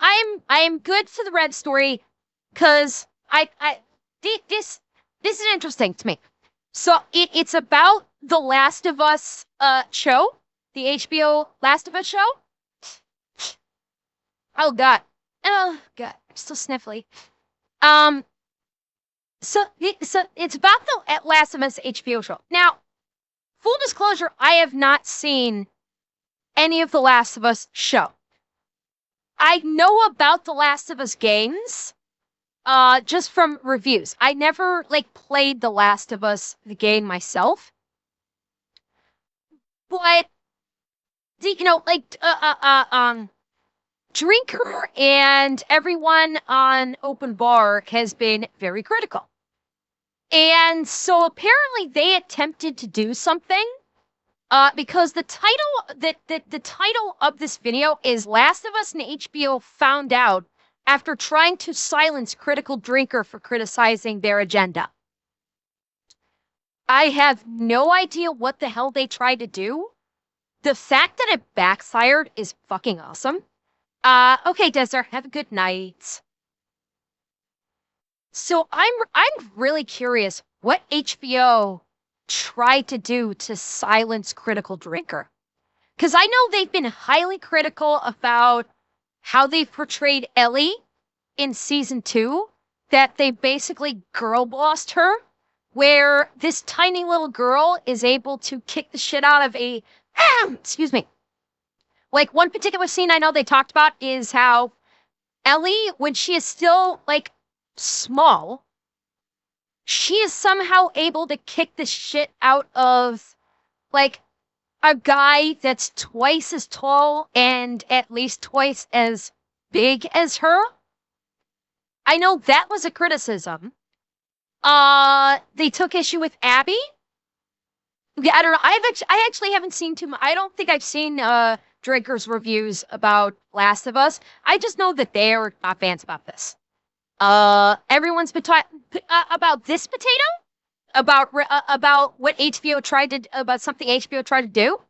I am good for the red story because this is interesting to me. So it's about the Last of Us show, the HBO Last of Us show. Oh God, I'm so sniffly. Um, so it's about the Last of Us HBO show. Now, full disclosure, I have not seen any of the Last of Us show. I know about the Last of Us games, just from reviews. I never played the Last of Us the game myself, but Drinker and everyone on Open Bar has been very critical. And so apparently they attempted to do something, because the title of this video is Last of Us and HBO Found Out After Trying to Silence Critical Drinker for Criticizing Their Agenda. I have no idea what the hell they tried to do. The fact that it backfired is fucking awesome. Okay, Desert, have a good night. So I'm really curious what HBO tried to do to silence critical drinker. Because I know they've been highly critical about how they've portrayed Ellie in season 2, that they basically girl bossed her, where this tiny little girl is able to kick the shit out of a excuse me. Like, one particular scene I know they talked about is how Ellie, when she is still small, she is somehow able to kick the shit out of a guy that's twice as tall and at least twice as big as her. I know that was a criticism. They took issue with Abby. Yeah, I don't know. I actually haven't seen too much. I don't think I've seen Drinker's reviews about Last of Us. I just know that they are not fans about this. Everyone's been talking about this potato, about what HBO tried to, about something HBO tried to do.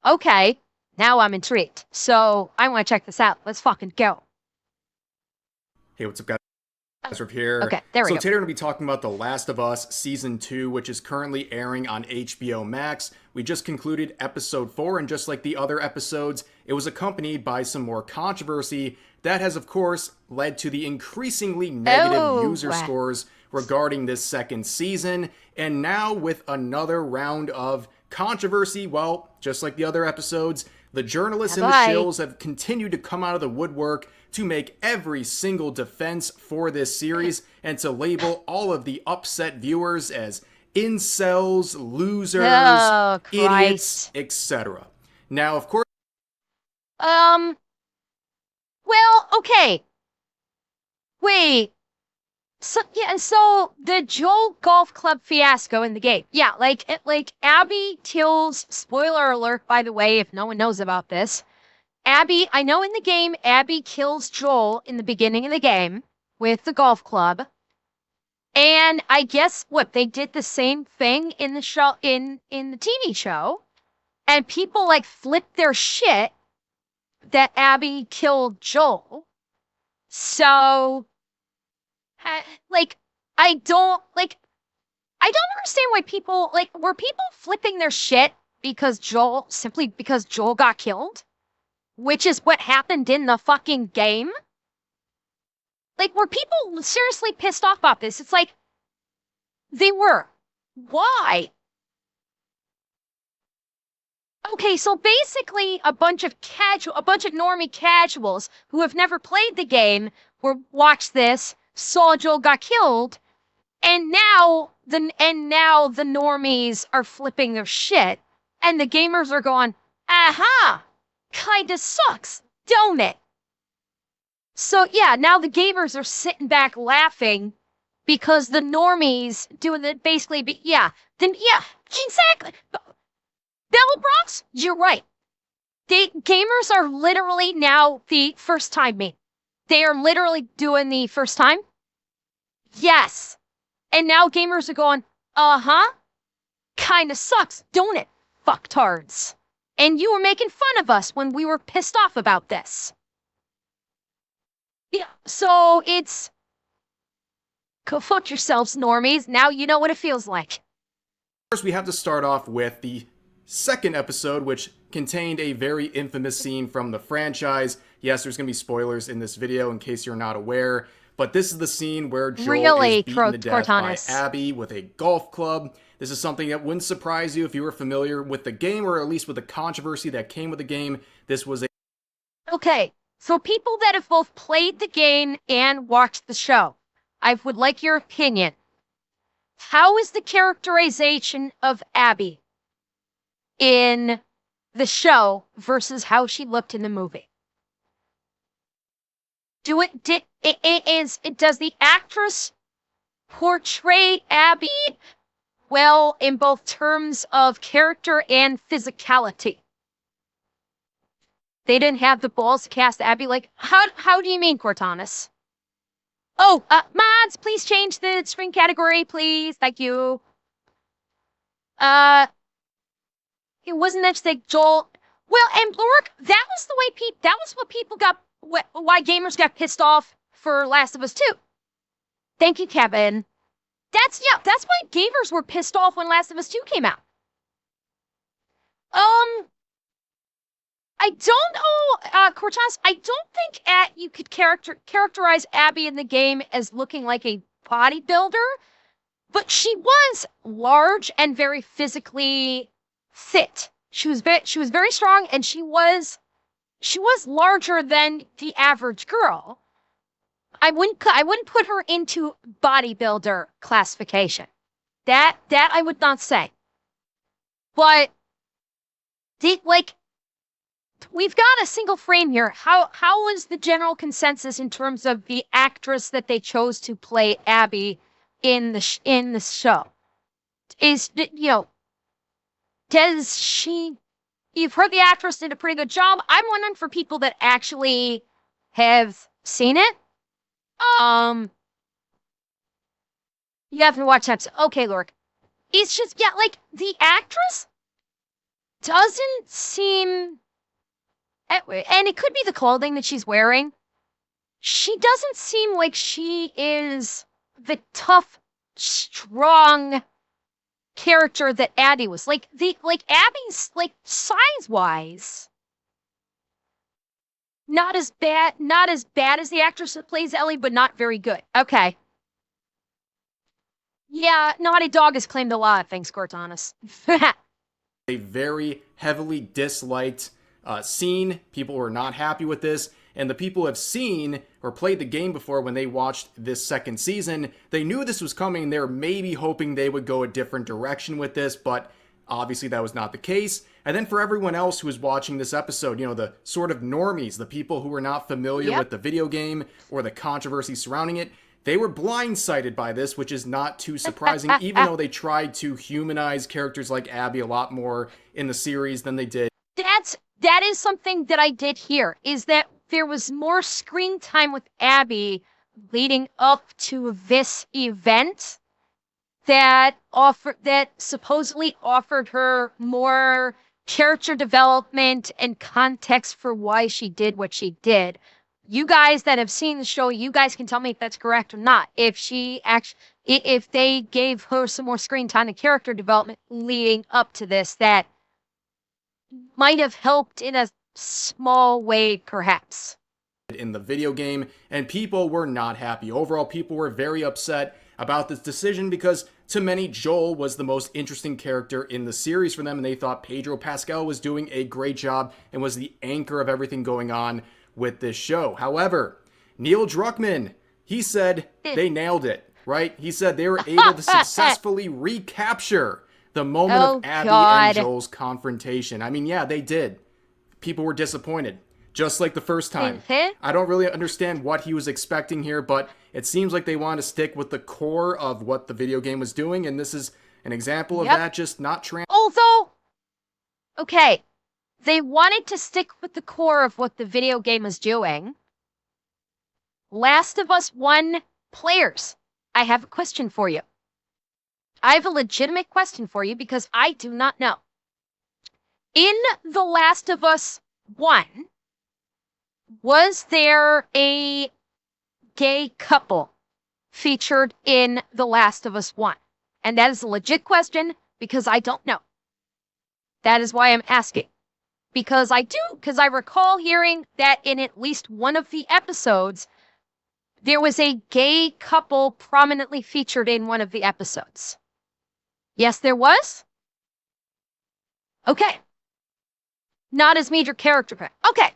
Okay, now I'm intrigued. So I want to check this out. Let's fucking go. Hey, what's up, guys? Ezra here. Okay, there we go. So today we're going to be talking about The Last of Us Season 2, which is currently airing on HBO Max. We just concluded Episode 4, and just like the other episodes, it was accompanied by some more controversy that has, of course, led to the increasingly negative user scores regarding this second season. And now with another round of controversy, well, just like the other episodes, the journalists and the shills have continued to come out of the woodwork to make every single defense for this series and to label all of the upset viewers as incels, losers, idiots, etc. Now, of course... Well, okay. Wait. So the Joel Golf Club fiasco in the game. Yeah, Abby kills, spoiler alert, by the way, if no one knows about this. Abby, I know in the game, Abby kills Joel in the beginning of the game with the golf club. And I guess they did the same thing in the show, in the TV show. And people flipped their shit that Abby killed Joel. So I don't understand why people were people flipping their shit because Joel got killed? Which is what happened in the fucking game? Were people seriously pissed off about this? It's they were. Why? Okay, so basically a bunch of normie casuals who have never played the game watched this, saw Joel got killed, and now the normies are flipping their shit, and the gamers are going, aha! Kinda sucks, don't it? So yeah, now the gamers are sitting back laughing because the normies doing it basically, exactly. Bell Bronx, you're right. The gamers are literally now the first time me. They are literally doing the first time. Yes. And now gamers are going, uh-huh. Kinda sucks, don't it? Fucktards. And you were making fun of us when we were pissed off about this. Yeah, so it's go fuck yourselves, normies. Now you know what it feels like. First, we have to start off with the second episode, which contained a very infamous scene from the franchise. Yes, there's going to be spoilers in this video in case you're not aware, but this is the scene where Joel is Really, beaten to death by Cortanis. Abby with a golf club. This is something that wouldn't surprise you if you were familiar with the game, or at least with the controversy that came with the game. This was a Okay, so people that have both played the game and watched the show, I would like your opinion. How is the characterization of Abby in the show versus how she looked in the movie? Does the actress portray Abby well in both terms of character and physicality? They didn't have the balls to cast Abby. Like, how do you mean, Cortanis? Oh, mods, please change the screen category, please. Thank you. It wasn't that like Joel. Well, and Lork, that was the way that was what people got, why gamers got pissed off for Last of Us 2. Thank you, Kevin. That's why gamers were pissed off when Last of Us 2 came out. I don't know, Cortez, I don't think you could characterize Abby in the game as looking like a bodybuilder, but she was large and very physically fit. She was very strong, and she was larger than the average girl. I wouldn't put her into bodybuilder classification. That I would not say. But we've got a single frame here. How is the general consensus in terms of the actress that they chose to play Abby in the show? Does she? You've heard the actress did a pretty good job. I'm wondering for people that actually have seen it. You haven't watched that. Okay, Lork. It's just like the actress doesn't seem. And it could be the clothing that she's wearing. She doesn't seem like she is the tough, strong character that Abby was. Abby's size-wise, not as bad as the actress that plays Ellie, but not very good. Okay. Yeah, Naughty Dog has claimed a lot of things, Cortanis. a very heavily disliked scene. People were not happy with this, and the people who have seen or played the game before, when they watched this second season, they knew this was coming. They were maybe hoping they would go a different direction with this, but obviously that was not the case. And then for everyone else who was watching this episode, the sort of normies, the people who were not familiar with the video game or the controversy surrounding it, they were blindsided by this, which is not too surprising, even though they tried to humanize characters like Abby a lot more in the series than they did. That is something that I did hear, is that there was more screen time with Abby leading up to this event that supposedly offered her more character development and context for why she did what she did. You guys that have seen the show, you guys can tell me if that's correct or not. If they gave her some more screen time and character development leading up to this, that might have helped in a small way, perhaps. In the video game, and people were not happy. Overall, people were very upset about this decision because to many, Joel was the most interesting character in the series for them, and they thought Pedro Pascal was doing a great job and was the anchor of everything going on with this show. However, Neil Druckmann, he said they nailed it, right? He said they were able to successfully recapture the moment of Abby and Joel's confrontation. I mean, yeah, they did. People were disappointed, just like the first time. I don't really understand what he was expecting here, but it seems like they want to stick with the core of what the video game was doing, and this is an example of that just not Although, okay, they wanted to stick with the core of what the video game was doing. Last of Us 1 players, I have a question for you. I have a legitimate question for you because I do not know. In The Last of Us 1, was there a gay couple featured in The Last of Us 1? And that is a legit question because I don't know. That is why I'm asking. Because I recall hearing that in at least one of the episodes, there was a gay couple prominently featured in one of the episodes. Yes, there was? Okay. Not as major character. Okay.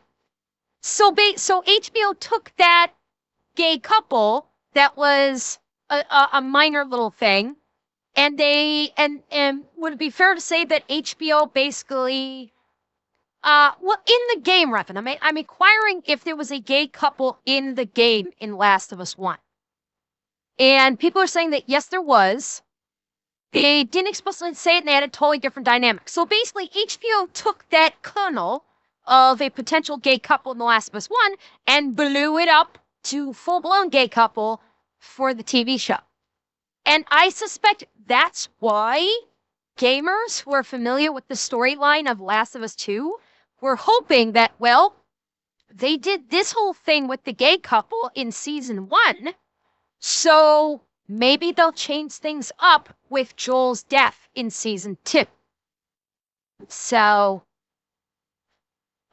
So HBO took that gay couple that was a minor little thing, and would it be fair to say that HBO basically, well, in the game, Refn, I'm inquiring if there was a gay couple in the game in Last of Us 1. And people are saying that yes, there was. They didn't explicitly say it, and they had a totally different dynamic. So basically, HBO took that kernel of a potential gay couple in The Last of Us 1 and blew it up to full-blown gay couple for the TV show. And I suspect that's why gamers who are familiar with the storyline of Last of Us 2 were hoping that, well, they did this whole thing with the gay couple in Season 1, so maybe they'll change things up with Joel's death in Season 2. So,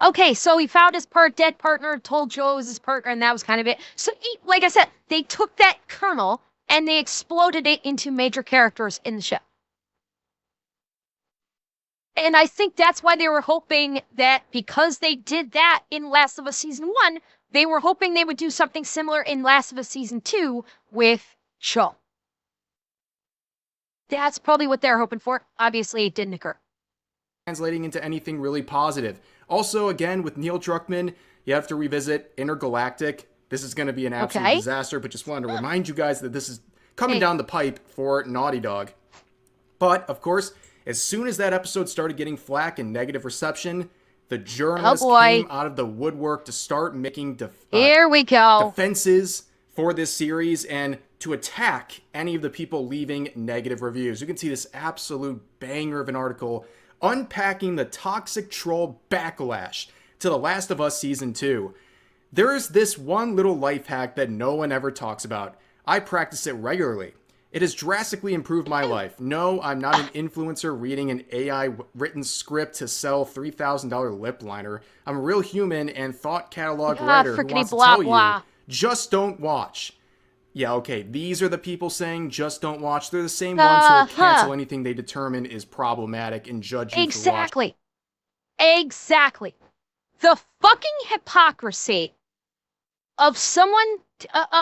okay, so he found his dead partner, told Joel it was his partner, and that was kind of it. So, like I said, they took that kernel and they exploded it into major characters in the show. And I think that's why they were hoping that because they did that in Last of Us Season 1, they were hoping they would do something similar in Last of Us Season 2 with Joel. That's probably what they're hoping for. Obviously, it didn't occur. Translating into anything really positive. Also, again, with Neil Druckmann, you have to revisit Intergalactic. This is going to be an absolute disaster, but just wanted to remind you guys that this is coming down the pipe for Naughty Dog. But, of course, as soon as that episode started getting flack and negative reception, the journalists came out of the woodwork to start making here we go. defenses for this series and to attack any of the people leaving negative reviews. You can see this absolute banger of an article unpacking the toxic troll backlash to The Last of Us Season 2. There's this one little life hack that no one ever talks about. I practice it regularly. It has drastically improved my life. No, I'm not an influencer reading an AI-written script to sell $3,000 lip liner. I'm a real human and thought catalog writer who wants to tell you, just don't watch. Yeah, okay, these are the people saying just don't watch. They're the same ones who will cancel anything they determine is problematic and judge you for watching. Exactly. The fucking hypocrisy of someone,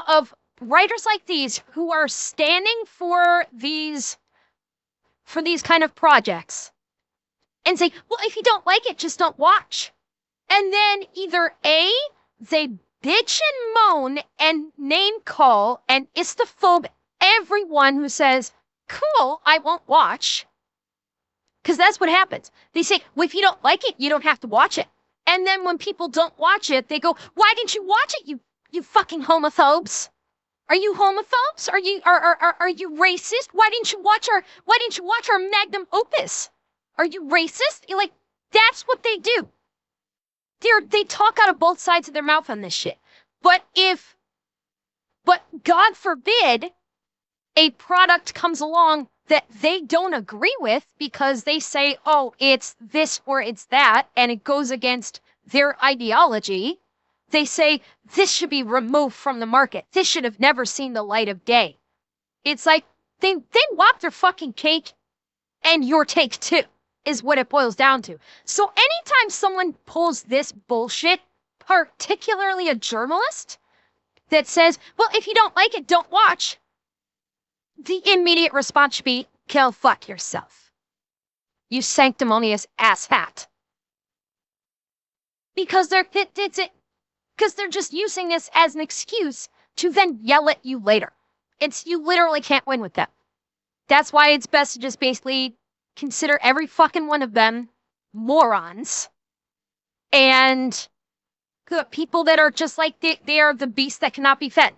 of writers like these who are standing for these kind of projects and say, well, if you don't like it, just don't watch. And then either A, they bitch and moan and name call and istophobe everyone who says, cool, I won't watch. Because that's what happens. They say, well, if you don't like it, you don't have to watch it. And then when people don't watch it, they go, why didn't you watch it, you fucking homophobes? Are you homophobes? Are you racist? Why didn't you watch our magnum opus? Are you racist? You're like, that's what they do. They talk out of both sides of their mouth on this shit. But God forbid a product comes along that they don't agree with because they say, oh, it's this or it's that, and it goes against their ideology. They say, this should be removed from the market. This should have never seen the light of day. It's like, they want their fucking cake and your take too, is what it boils down to. So anytime someone pulls this bullshit, particularly a journalist, that says, well, if you don't like it, don't watch, the immediate response should be, go fuck yourself. You sanctimonious asshat. Because they're just using this as an excuse to then yell at you later. You literally can't win with them. That's why it's best to just basically consider every fucking one of them morons. And people that are just like, they are the beast that cannot be fed.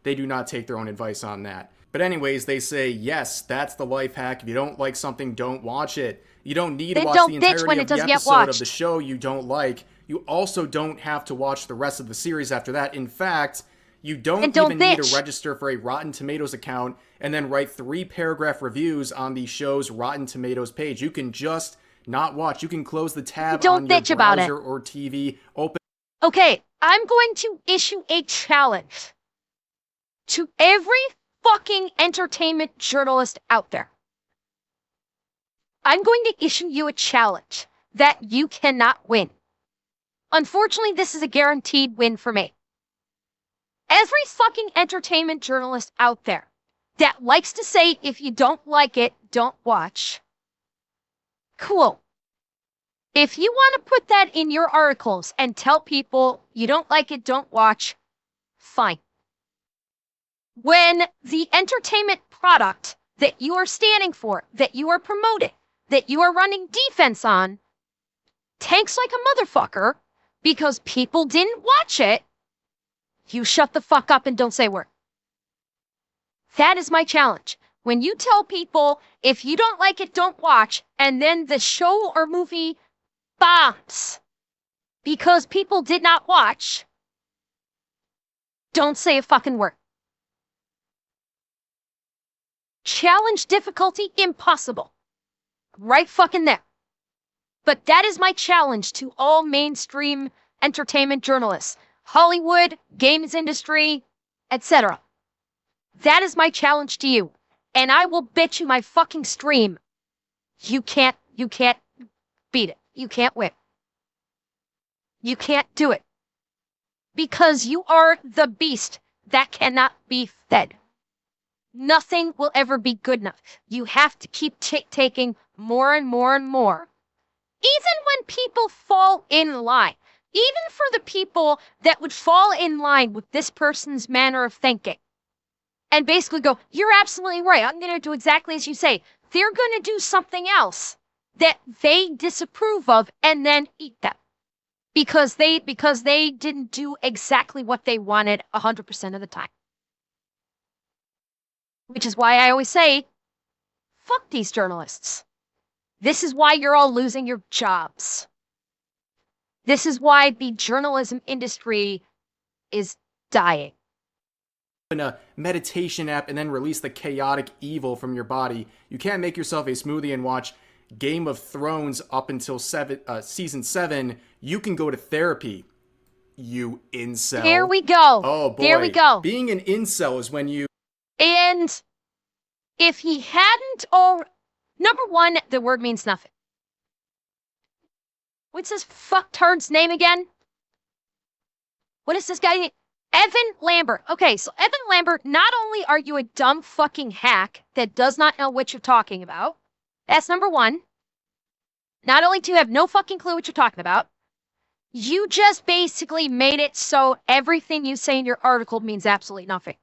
They do not take their own advice on that. But anyways, they say, yes, that's the life hack. If you don't like something, don't watch it. You don't need to watch the entirety of the episode of the show you don't like. you also don't have to watch the rest of the series after that. In fact, you don't don't even need to bitch. register for a Rotten Tomatoes account and then write 3-paragraph reviews on the show's Rotten Tomatoes page. You can just not watch. You can close the tab on your browser or TV, open. Okay, I'm going to issue a challenge to every fucking entertainment journalist out there. I'm going to issue you a challenge that you cannot win. Unfortunately, this is a guaranteed win for me. Every fucking entertainment journalist out there that likes to say, if you don't like it, don't watch. Cool. If you want to put that in your articles and tell people you don't like it, don't watch, fine. When the entertainment product that you are standing for, that you are promoting, that you are running defense on, tanks like a motherfucker because people didn't watch it, you shut the fuck up and don't say a word. That is my challenge. When you tell people, if you don't like it, don't watch, and then the show or movie bombs because people did not watch, don't say a fucking word. Challenge difficulty impossible. Right fucking there. But that is my challenge to all mainstream entertainment journalists. Hollywood, games industry, etc. That is my challenge to you. And I will bet you my fucking stream. You can't beat it. You can't win. You can't do it. Because you are the beast that cannot be fed. Nothing will ever be good enough. You have to keep taking more and more and more. Even when people fall in line, even for the people that would fall in line with this person's manner of thinking and basically go, you're absolutely right, I'm going to do exactly as you say, they're going to do something else that they disapprove of and then eat them because they didn't do exactly what they wanted 100% of the time. Which is why I always say, fuck these journalists. This is why you're all losing your jobs. This is why the journalism industry is dying. A meditation app and then release the chaotic evil from your body. You can't make yourself a smoothie and watch Game of Thrones up until season 7. You can go to therapy, you incel. There we go. Oh boy. There we go. Being an incel is when you... And if he hadn't number one, the word means nothing. What's this fucktard's name again? What is this guy? Evan Lambert. Okay, so Evan Lambert, not only are you a dumb fucking hack that does not know what you're talking about, that's number one. Not only do you have no fucking clue what you're talking about, you just basically made it so everything you say in your article means absolutely nothing.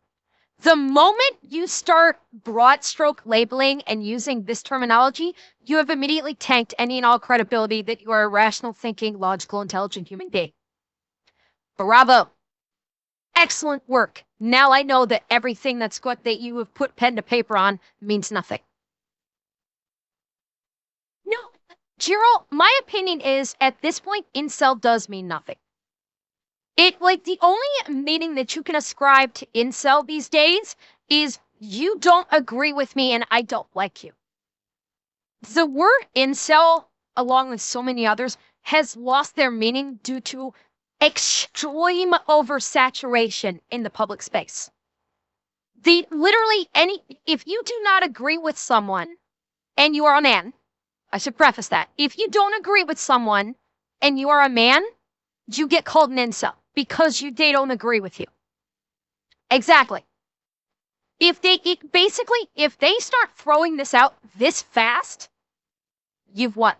The moment you start broad stroke labeling and using this terminology, you have immediately tanked any and all credibility that you are a rational thinking, logical, intelligent human being. Bravo. Excellent work. Now I know that everything that you have put pen to paper on means nothing. No, Gerald, my opinion is at this point, incel does mean nothing. The only meaning that you can ascribe to incel these days is you don't agree with me and I don't like you. The word incel, along with so many others, has lost their meaning due to extreme oversaturation in the public space. If you do not agree with someone and you are a man, I should preface that. If you don't agree with someone and you are a man, you get called an incel because they don't agree with you. Exactly. If they start throwing this out this fast, you've won.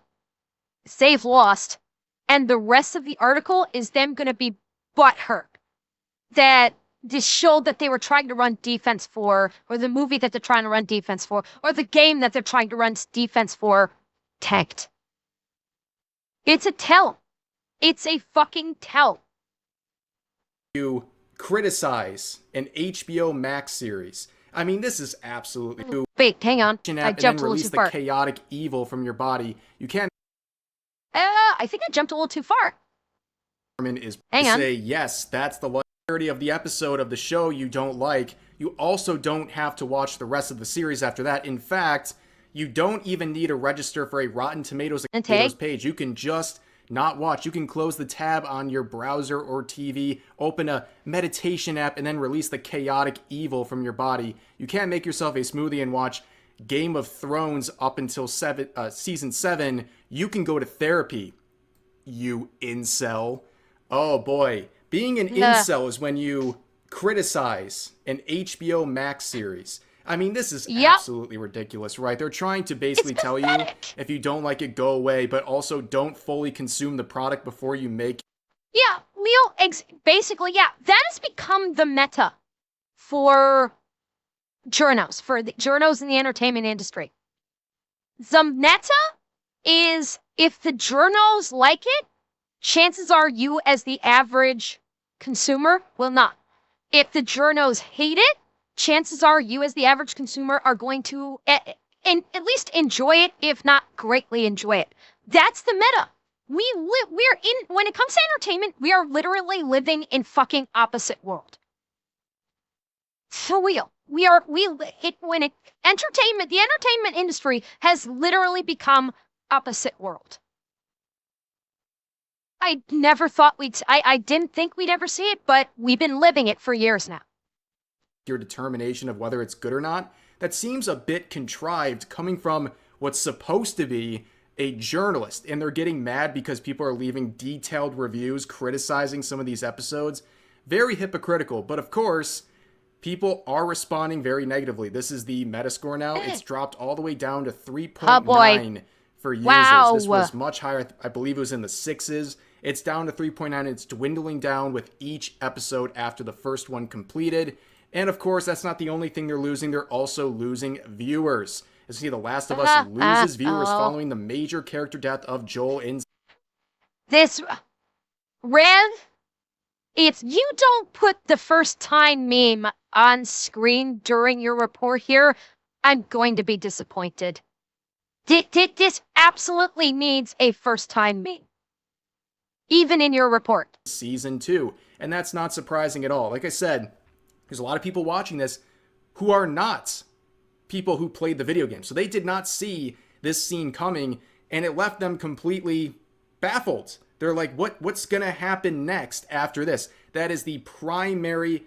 They've lost. And the rest of the article is them going to be butthurt that the show that they were trying to run defense for, or the movie that they're trying to run defense for, or the game that they're trying to run defense for, tanked. It's a tell. It's a fucking tell. You criticize an HBO Max series. I mean, this is absolutely... Wait, hang on. I jumped a little too far. The chaotic evil from your body. You can't... I think I jumped a little too far. is Hang on. say, yes, that's the entirety of the episode of the show you don't like. You also don't have to watch the rest of the series after that. In fact, you don't even need to register for a Rotten Tomatoes page. You can just not watch. You can close the tab on your browser or TV, open a meditation app, and then release the chaotic evil from your body. You can't make yourself a smoothie and watch Game of Thrones up until season 7. You can go to therapy, you incel. Oh boy. Being an incel is when you criticize an HBO Max series. I mean, this is absolutely ridiculous, right? They're trying to basically tell you, if you don't like it, go away, but also don't fully consume the product before you make it. Yeah, Leo, basically, yeah, that has become the meta for journos, for the journos in the entertainment industry. The meta is, if the journos like it, chances are you as the average consumer will not. If the journos hate it, chances are you as the average consumer are going to at least enjoy it, if not greatly enjoy it. That's the meta. When it comes to entertainment, we are literally living in fucking opposite world. For real. The entertainment industry has literally become opposite world. I didn't think we'd ever see it, but we've been living it for years now. Your determination of whether it's good or not, that seems a bit contrived coming from what's supposed to be a journalist, and they're getting mad because people are leaving detailed reviews criticizing some of these episodes. Very hypocritical, but of course, people are responding very negatively. This is the Metascore now. It's dropped all the way down to 3.9 for users. Wow. This was much higher. I believe it was in the 6s. It's down to 3.9. It's dwindling down with each episode after the first one completed. And of course, that's not the only thing they're losing. They're also losing viewers. As you see, The Last of Us loses viewers following the major character death of Joel in this. Rev, if you don't put the first time meme on screen during your report here, I'm going to be disappointed. This absolutely needs a first time meme, even in your report. Season 2, and that's not surprising at all. Like I said, there's a lot of people watching this who are not people who played the video game. So they did not see this scene coming, and it left them completely baffled. They're like, what's going to happen next after this? That is the primary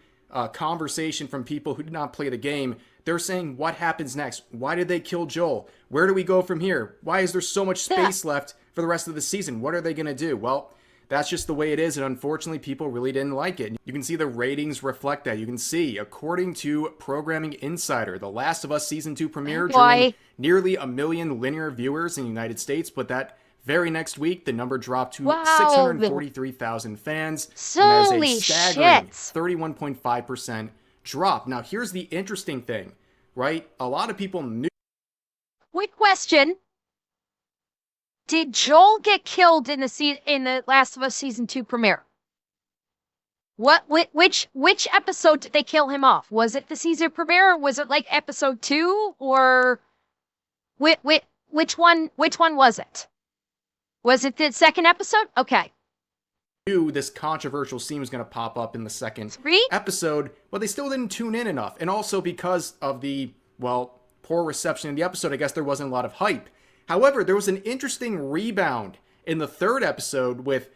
conversation from people who did not play the game. They're saying, what happens next? Why did they kill Joel? Where do we go from here? Why is there so much space left for the rest of the season? What are they going to do? Well, that's just the way it is, and unfortunately, people really didn't like it. You can see the ratings reflect that. You can see, according to Programming Insider, The Last of Us Season 2 premiere drew nearly 1 million linear viewers in the United States, but that very next week, the number dropped to 643,000 fans, and that is a staggering 31.5% drop. Now, here's the interesting thing, right? A lot of people knew. Quick question. Did Joel get killed in the Last of Us Season 2 premiere? Which episode did they kill him off? Was it the season premiere? Or was it like episode 2? Or which one was it? Was it the second episode? Okay. Knew this controversial scene was going to pop up in the second episode, but they still didn't tune in enough. And also because of the, poor reception in the episode, I guess there wasn't a lot of hype. However, there was an interesting rebound in the third episode with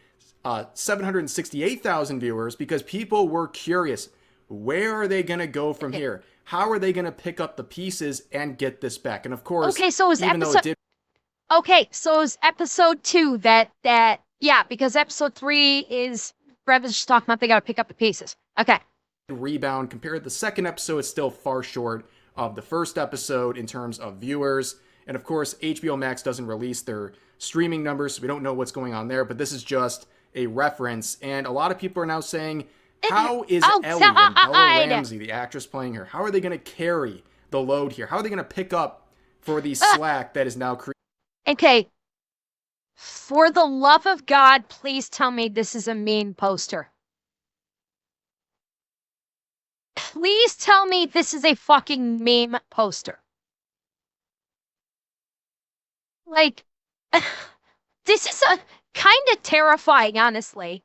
768,000 viewers because people were curious. Where are they going to go from here? How are they going to pick up the pieces and get this back? And of course, so it was episode 2 because episode 3 is Brev is just talking about they got to pick up the pieces. Okay. Rebound compared to the second episode, it's still far short of the first episode in terms of viewers. And of course, HBO Max doesn't release their streaming numbers, so we don't know what's going on there, but this is just a reference. And a lot of people are now saying, how is Ellie and Bella Ramsey, the actress playing her, how are they going to carry the load here? How are they going to pick up for the slack that is now created? Okay. For the love of God, please tell me this is a meme poster. Please tell me this is a fucking meme poster. Like, this is a kind of terrifying, honestly.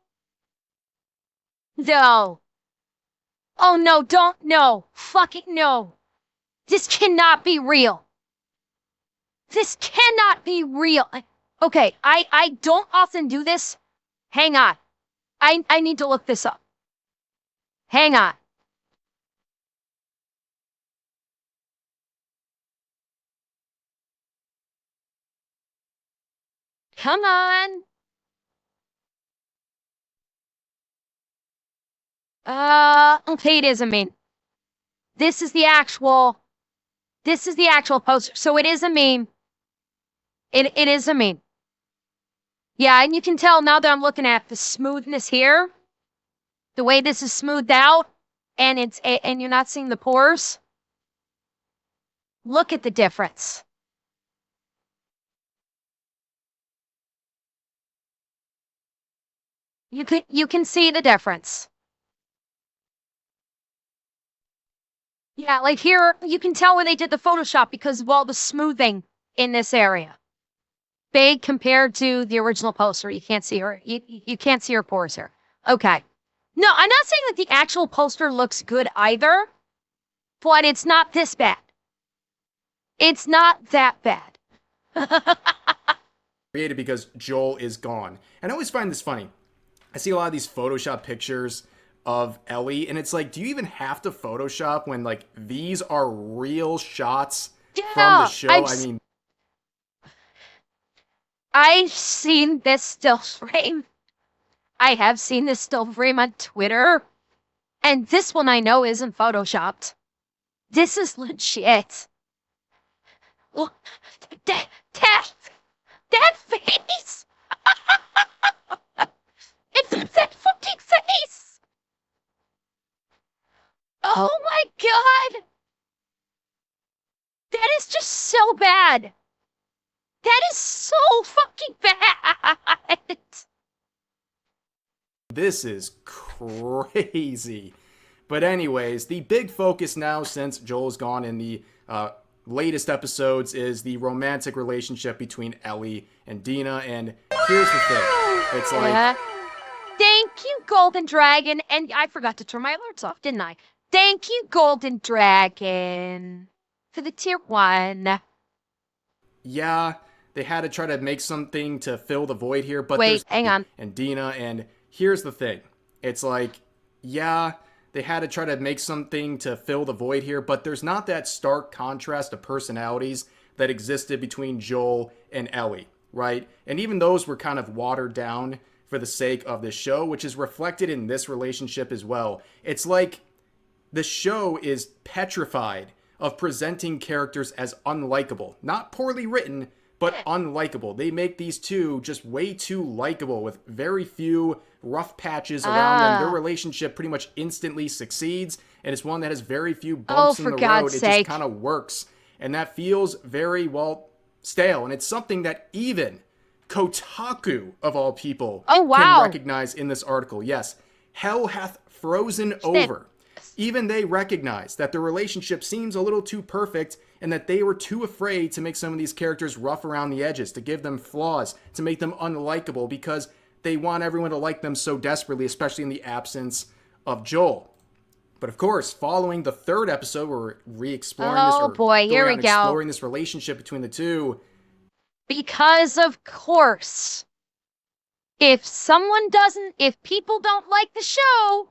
No. Oh no, don't, no. Fucking no. This cannot be real. This cannot be real. Okay, I don't often do this. Hang on. I need to look this up. Hang on. Come on. Okay, it is a meme. This is the actual, this is the actual poster. So it is a meme. It is a meme. Yeah, and you can tell now that I'm looking at the smoothness here, the way this is smoothed out, and and you're not seeing the pores. Look at the difference. You can see the difference. Yeah, like here, you can tell when they did the Photoshop because of all the smoothing in this area. Big compared to the original poster. You can't see her. You can't see her pores here. Okay. No, I'm not saying that the actual poster looks good either, but it's not this bad. It's not that bad. Created because Joel is gone. And I always find this funny. I see a lot of these Photoshop pictures of Ellie, and it's like, do you even have to Photoshop when, like, these are real shots from the show? I mean, I've seen this still frame. I have seen this still frame on Twitter, and this one I know isn't Photoshopped. This is legit. Look, that face! It's that fucking face! Oh my god! That is just so bad. That is so fucking bad. this is crazy. But anyways, the big focus now, since Joel's gone in the latest episodes, is the romantic relationship between Ellie and Dina. And here's the thing. It's like... Yeah. Thank you, Golden Dragon. And I forgot to turn my alerts off, didn't I? Thank you, Golden Dragon, for the tier 1. Yeah, they had to try to make something to fill the void here, but wait, hang on. And Dina, and here's the thing. It's like, yeah, they had to try to make something to fill the void here, but there's not that stark contrast of personalities that existed between Joel and Ellie, right? And even those were kind of watered down for the sake of this show, which is reflected in this relationship as well. It's like the show is petrified of presenting characters as unlikable. Not poorly written, but unlikable. They make these two just way too likable with very few rough patches around them. Their relationship pretty much instantly succeeds, and it's one that has very few bumps in the road. It just kind of works. And that feels very, well, stale. And it's something that even Kotaku, of all people, can recognize in this article. Yes, hell hath frozen over. Even they recognize that the relationship seems a little too perfect and that they were too afraid to make some of these characters rough around the edges, to give them flaws, to make them unlikable, because they want everyone to like them so desperately, especially in the absence of Joel. But of course, following the third episode, we're exploring this relationship between the two. Because of course, if people don't like the show,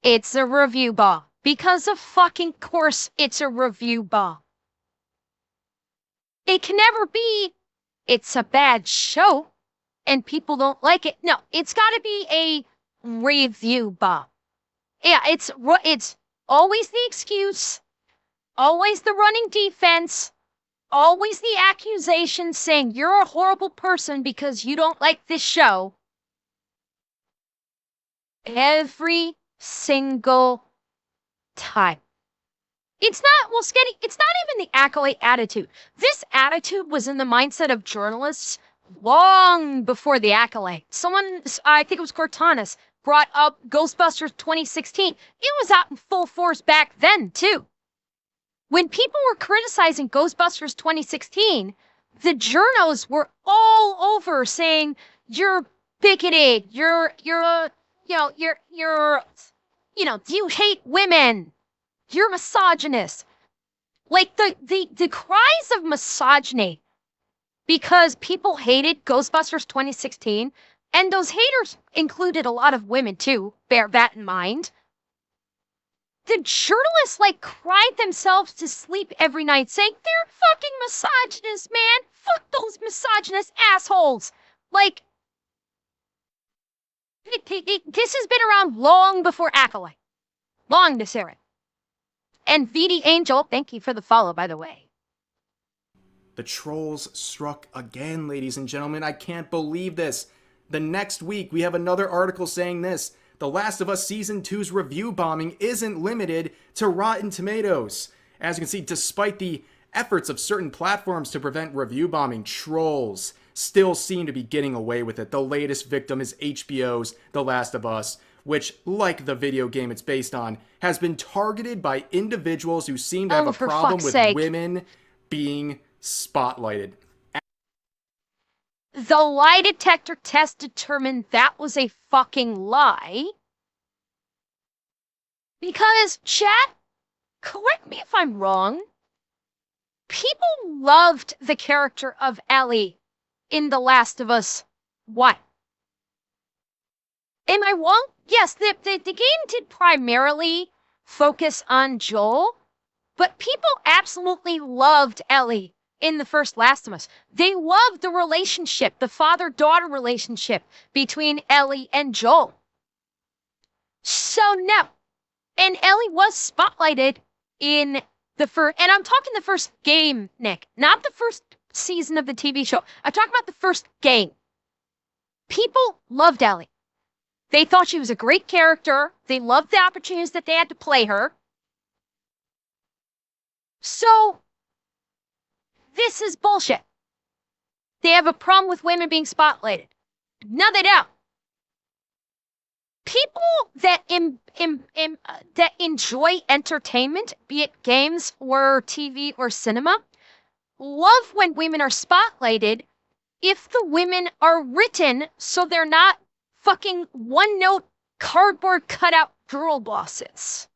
it's a review bomb. Because of fucking course, it's a review bomb. It can never be, it's a bad show and people don't like it. No, it's got to be a review bomb. Yeah, it's always the excuse, always the running defense, always the accusation saying you're a horrible person because you don't like this show. Every single time. It's not, well, Sketty, it's not even the accolade attitude. This attitude was in the mindset of journalists long before the accolade. Someone, I think it was Cortanas, brought up Ghostbusters 2016. It was out in full force back then, too. When people were criticizing Ghostbusters 2016, the journos were all over saying, you're bigoted, you're you hate women. You're misogynist. Like the cries of misogyny because people hated Ghostbusters 2016, and those haters included a lot of women too, bear that in mind. The journalists cried themselves to sleep every night saying, they're fucking misogynists, man. Fuck those misogynist assholes. This has been around long before Acolyte. Long this era. And VD Angel, thank you for the follow, by the way. The trolls struck again, ladies and gentlemen. I can't believe this. The next week, we have another article saying this. The Last of Us Season 2's review bombing isn't limited to Rotten Tomatoes. As you can see, despite the efforts of certain platforms to prevent review bombing, trolls still seem to be getting away with it. The latest victim is HBO's The Last of Us, which, like the video game it's based on, has been targeted by individuals who seem to have a problem with women being spotlighted. The lie detector test determined that was a fucking lie. Because, chat, correct me if I'm wrong, people loved the character of Ellie in The Last of Us 1. Am I wrong? Yes, the game did primarily focus on Joel, but people absolutely loved Ellie in the first Last of Us. They loved the relationship, the father-daughter relationship between Ellie and Joel. So no. And Ellie was spotlighted in the first, and I'm talking the first game, Nick, not the first season of the TV show. I'm talking about the first game. People loved Ellie. They thought she was a great character. They loved the opportunities that they had to play her. So, this is bullshit. They have a problem with women being spotlighted. No, they don't. People that that enjoy entertainment, be it games or TV or cinema, love when women are spotlighted if the women are written so they're not fucking one-note cardboard cutout girl bosses.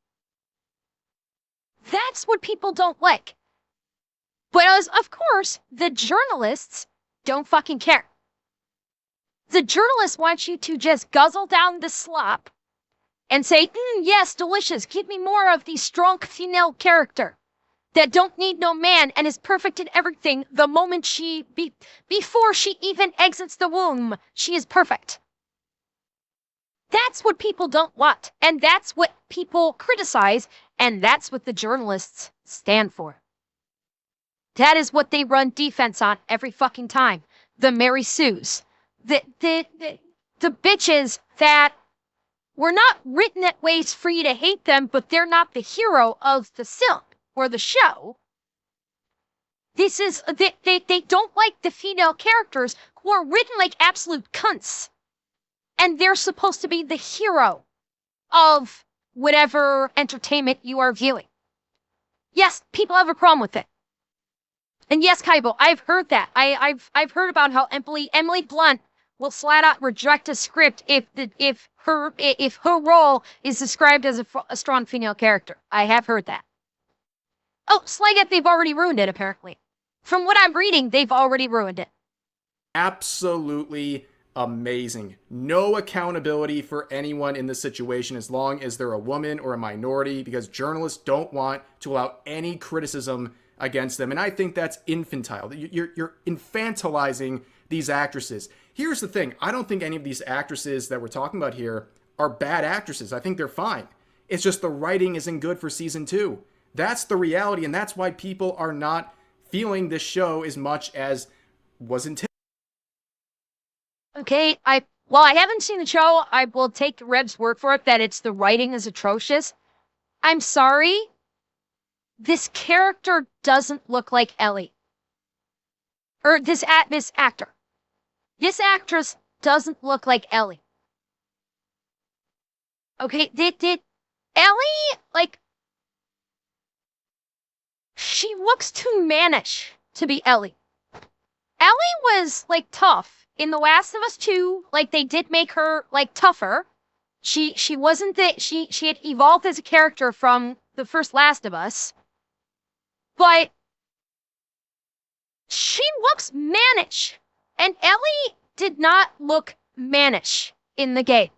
That's what people don't like. But of course, the journalists don't fucking care. The journalists want you to just guzzle down the slop and say, yes, delicious, give me more of the strong female character that don't need no man and is perfect in everything the moment before she even exits the womb, she is perfect. That's what people don't want, and that's what people criticize, and that's what the journalists stand for. That is what they run defense on every fucking time. The Mary Sues. The bitches that were not written that ways for you to hate them, but they're not the hero of the film or the show. This is, they don't like the female characters who are written like absolute cunts. And they're supposed to be the hero of whatever entertainment you are viewing. Yes, people have a problem with it. And yes, Kaibo, I've heard that. I've heard about how Emily Blunt will flat out reject a script if her role is described as a strong female character. I have heard that. Oh, Sliget, they've already ruined it, apparently. From what I'm reading, they've already ruined it. Absolutely amazing. No accountability for anyone in this situation as long as they're a woman or a minority, because journalists don't want to allow any criticism against them. And I think that's infantile. You're infantilizing these actresses. Here's the thing. I don't think any of these actresses that we're talking about here are bad actresses. I think they're fine. It's just the writing isn't good for season 2. That's the reality, and that's why people are not feeling this show as much as was intended. Okay, while I haven't seen the show, I will take Reb's word for it that it's the writing is atrocious. I'm sorry. This character doesn't look like Ellie. Or this actor. This actress doesn't look like Ellie. Okay, did Ellie, she looks too mannish to be Ellie. Ellie was, tough. In The Last of Us 2, they did make her, tougher. She wasn't that she had evolved as a character from the first Last of Us, but she looks mannish, and Ellie did not look mannish in the game.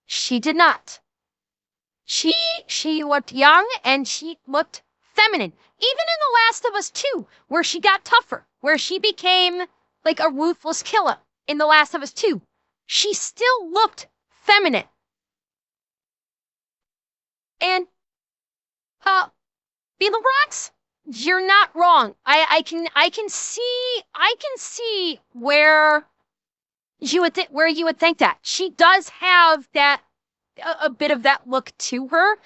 She did not. She looked young and she looked feminine. Even in The Last of Us 2, where she got tougher, where she became like a ruthless killer in The Last of Us 2, she still looked feminine. And Beetle Rocks, you're not wrong. I can see where you would think that. She does have that a bit of that look to her.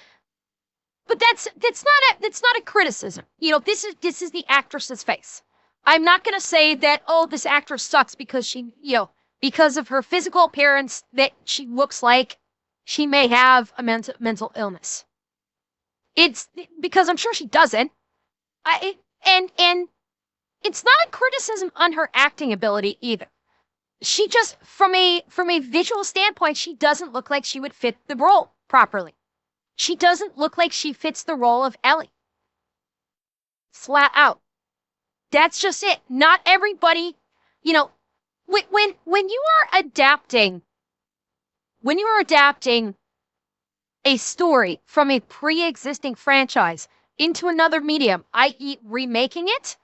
But that's not a criticism. You know, this is the actress's face. I'm not going to say that, oh, this actress sucks because because of her physical appearance, that she looks like she may have a mental illness. It's because I'm sure she doesn't. And it's not a criticism on her acting ability either. She just, from a visual standpoint, she doesn't look like she would fit the role properly. She doesn't look like she fits the role of Ellie. Flat out. That's just it. Not everybody, when you are adapting a story from a pre-existing franchise into another medium, i.e. remaking it,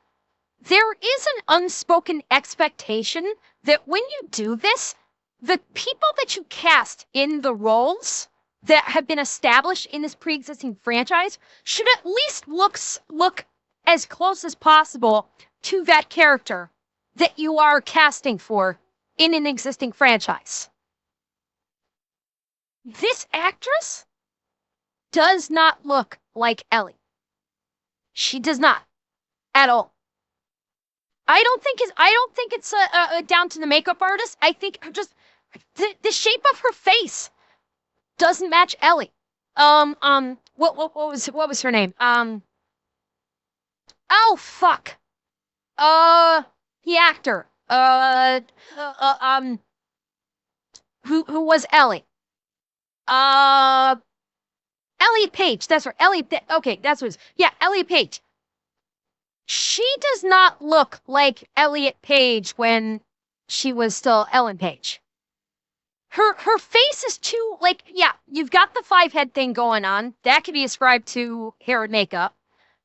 there is an unspoken expectation that when you do this, the people that you cast in the roles that have been established in this pre-existing franchise should at least look as close as possible to that character that you are casting for in an existing franchise. This actress does not look like Ellie. She does not at all. I don't think it's down to the makeup artist. I think just the shape of her face doesn't match Ellie. What was her name? Oh fuck. The actor. Who was Ellie? Elliot Page. That's right. Okay, that's what it is. Yeah, Elliot Page. She does not look like Elliot Page when she was still Ellen Page. Her face is too, you've got the 5-head thing going on. That could be ascribed to hair and makeup.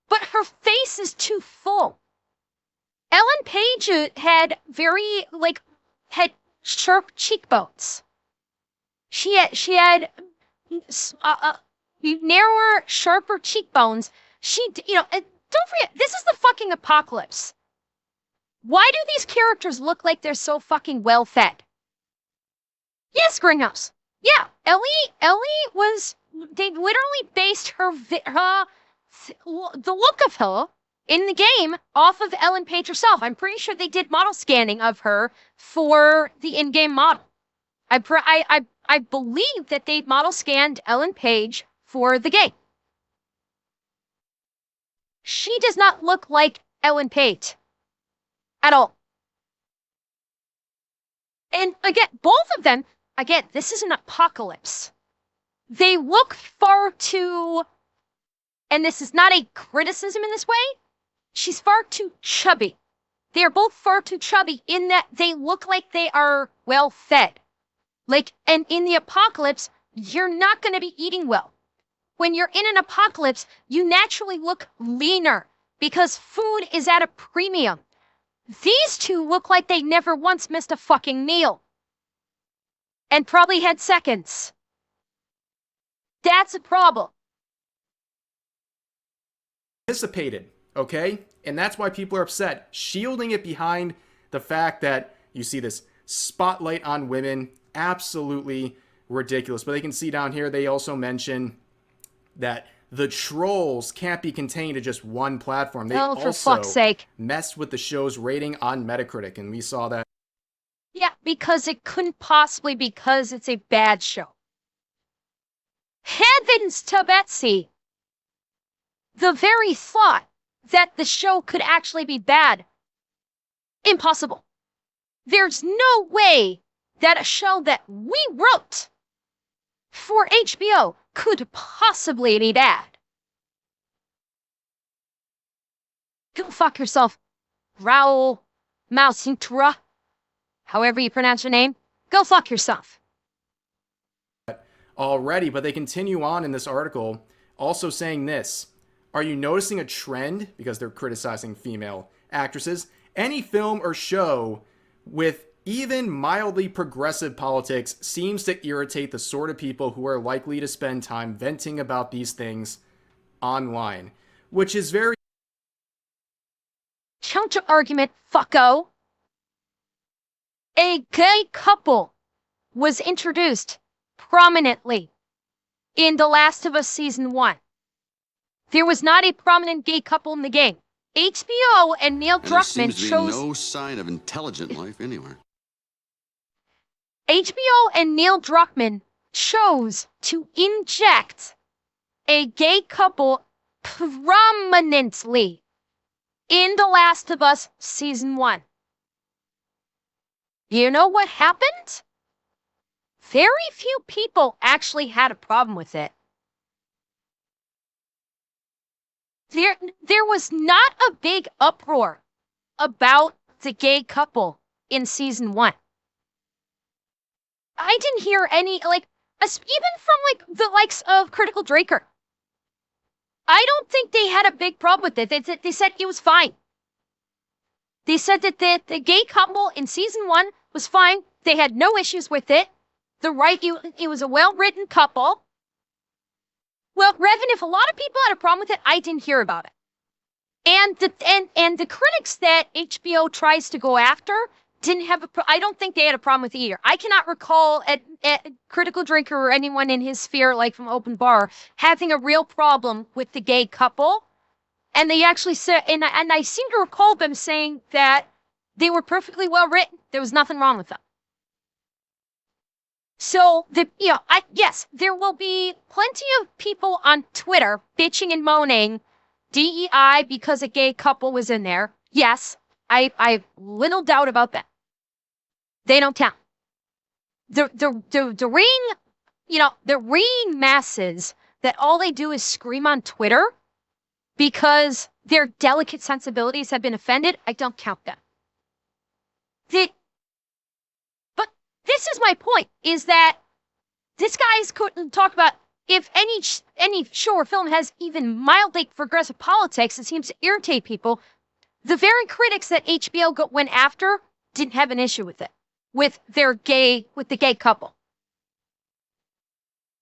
But her face is too full. Ellen Page had had sharp cheekbones. She had narrower, sharper cheekbones. Don't forget, this is the fucking apocalypse. Why do these characters look like they're so fucking well fed? Yes, Greenhouse. Yeah, Ellie was. They literally based the look of her in the game off of Ellen Page herself. I'm pretty sure they did model scanning of her for the in-game model. I believe that they model scanned Ellen Page for the game. She does not look like Ellen Page at all. And again, both of them, this is an apocalypse. They look far too, and this is not a criticism in this way, she's far too chubby. They are both far too chubby in that they look like they are well fed. And in the apocalypse, you're not going to be eating well. When you're in an apocalypse, you naturally look leaner because food is at a premium. These two look like they never once missed a fucking meal. And probably had seconds. That's a problem. Anticipated, okay? And that's why people are upset, shielding it behind the fact that you see this spotlight on women. Absolutely ridiculous. But they can see down here, they also mention that the trolls can't be contained to just one platform. They for fuck's sake, messed with the show's rating on Metacritic, and we saw that. Yeah, because it couldn't possibly, because it's a bad show. Heavens to Betsy! The very thought that the show could actually be bad. Impossible. There's no way that a show that we wrote for HBO could possibly be bad. Go fuck yourself, Raul Mausintura, however you pronounce your name. Go fuck yourself. Already, but they continue on in this article, also saying this. Are you noticing a trend, because they're criticizing female actresses, any film or show with even mildly progressive politics seems to irritate the sort of people who are likely to spend time venting about these things online, which is very... Counter argument, fucko. A gay couple was introduced prominently in The Last of Us Season 1. There was not a prominent gay couple in the game. HBO and Neil Druckmann chose... There seems to be no sign of intelligent life anywhere. HBO and Neil Druckmann chose to inject a gay couple prominently in The Last of Us Season 1. You know what happened? Very few people actually had a problem with it. There was not a big uproar about the gay couple in Season 1. I didn't hear any, even from, the likes of Critical Drinker. I don't think they had a big problem with it. They said it was fine. They said that the gay couple in Season 1 was fine. They had no issues with it. It was a well-written couple. Well, Revan, if a lot of people had a problem with it, I didn't hear about it. And the critics that HBO tries to go after didn't have I don't think they had a problem with it either. I cannot recall at Critical Drinker or anyone in his sphere, like from Open Bar, having a real problem with the gay couple. And they actually said, and I seem to recall them saying that they were perfectly well written. There was nothing wrong with them. So, yes, there will be plenty of people on Twitter bitching and moaning DEI because a gay couple was in there. Yes, I've little doubt about that. They don't count. The ring masses that all they do is scream on Twitter because their delicate sensibilities have been offended, I don't count them. But this is my point, is that this guy's talk about if any show or film has even mildly progressive politics, it seems to irritate people. The very critics that HBO went after didn't have an issue with it, with the gay couple.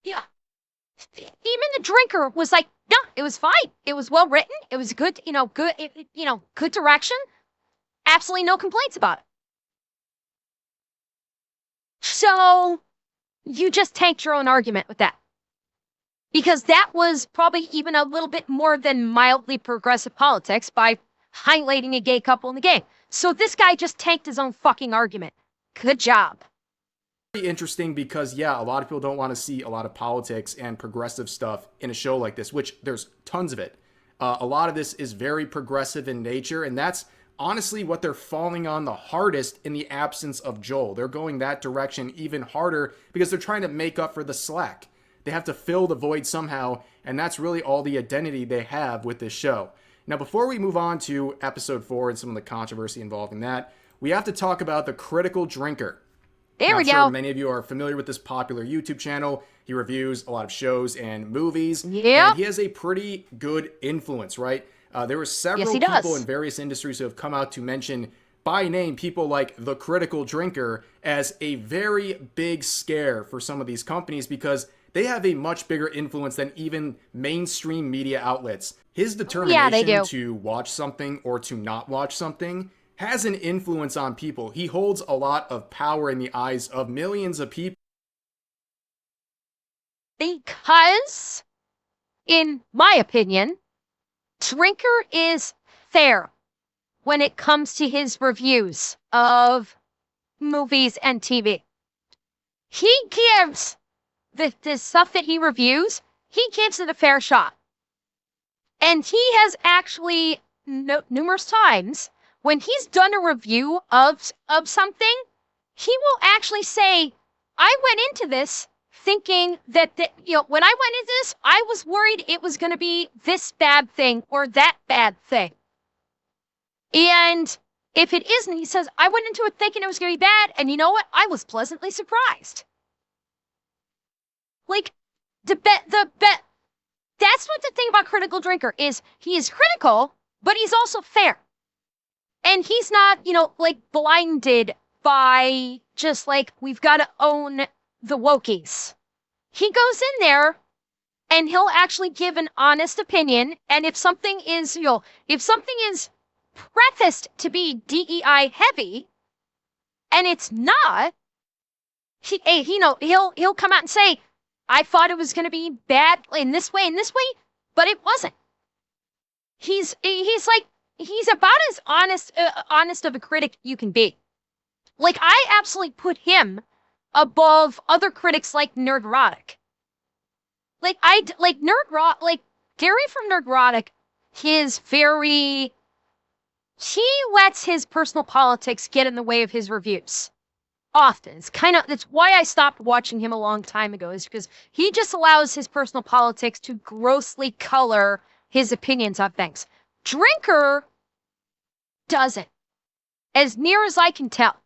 Yeah. Even the drinker was like, no, it was fine. It was well written. It was good, good direction. Absolutely no complaints about it. So you just tanked your own argument with that. Because that was probably even a little bit more than mildly progressive politics by highlighting a gay couple in the game. So this guy just tanked his own fucking argument. Good job. Very interesting because, yeah, a lot of people don't want to see a lot of politics and progressive stuff in a show like this, which there's tons of it. A lot of this is very progressive in nature, and that's honestly what they're falling on the hardest in the absence of Joel. They're going that direction even harder because they're trying to make up for the slack. They have to fill the void somehow, and that's really all the identity they have with this show. Now, before we move on to episode 4 and some of the controversy involved in that, we have to talk about the Critical Drinker. There we go. I'm sure many of you are familiar with this popular YouTube channel. He reviews a lot of shows and movies. Yeah. And he has a pretty good influence, right? There were several people in various industries who have come out to mention by name people like the Critical Drinker as a very big scare for some of these companies because they have a much bigger influence than even mainstream media outlets. His determination to watch something or to not watch something has an influence on people. He holds a lot of power in the eyes of millions of people. Because, in my opinion, Drinker is fair when it comes to his reviews of movies and TV. He gives the stuff that he reviews, he gives it a fair shot. And he has actually, numerous times, when he's done a review of something, he will actually say, I went into this thinking that, when I went into this, I was worried it was going to be this bad thing or that bad thing. And if it isn't, he says, I went into it thinking it was going to be bad. And you know what? I was pleasantly surprised. Like, that's what the thing about Critical Drinker is. He is critical, but he's also fair. And he's not, like blinded by just like, we've got to own the wokies. He goes in there and he'll actually give an honest opinion. And if something is, prefaced to be DEI heavy, and it's not, he'll come out and say, I thought it was going to be bad in this way, but it wasn't. He's about as honest of a critic you can be. Like, I absolutely put him above other critics like Nerdrotic. Like Gary from Nerdrotic, he lets his personal politics get in the way of his reviews. Often. That's why I stopped watching him a long time ago, is because he just allows his personal politics to grossly color his opinions on things. Drinker doesn't. As near as I can tell.